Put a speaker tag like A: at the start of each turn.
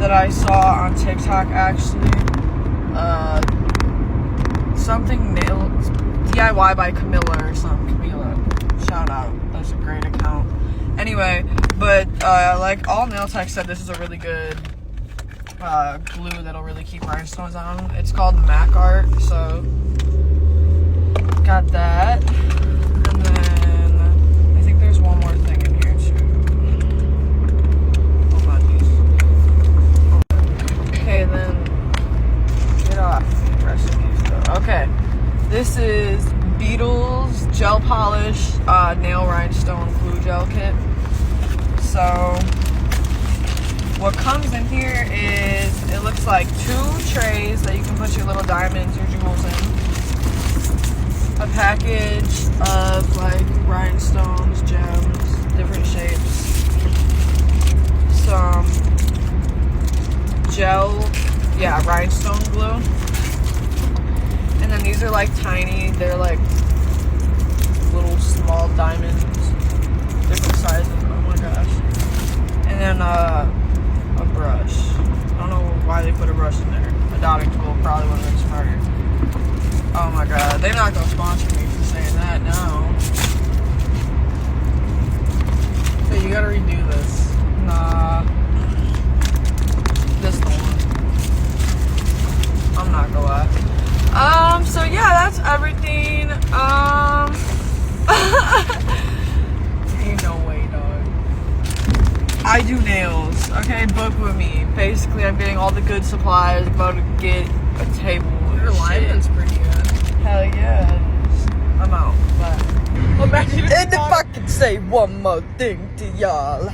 A: that I saw on TikTok actually. Something nail DIY by Camilla or something. Camilla, shout out. That's a great account. Anyway, but like all nail techs said, this is a really good glue that'll really keep rhinestones on. It's called Mac Art, so got that. And then I think there's one more thing in here too. Hold on, these. Okay, then get off the rest of these though. Okay, this is Beetle's gel polish nail rhinestone glue gel kit. So what comes in here is, it looks like 2 trays that you can put your little diamonds or jewels in, a package of like rhinestones, gems, different shapes, some gel, rhinestone glue, and then these are like tiny, they're like little small diamonds, different sizes, oh my gosh, and then a brush. I don't know why they put a brush in there. A dotting tool probably would have been smarter. Oh my god, they're not gonna sponsor me for saying that now. Hey, you gotta redo this. Nah. This the one. I'm not gonna lie. So yeah, that's everything. Ain't no way, dog. I do nails, okay? Book with me. Basically, I'm getting all the good supplies. I'm about to get a table.
B: Your alignment's pretty good.
A: Hell yeah. I'm out. Bye.
B: Well, imagine
A: And if I could say one more thing to y'all.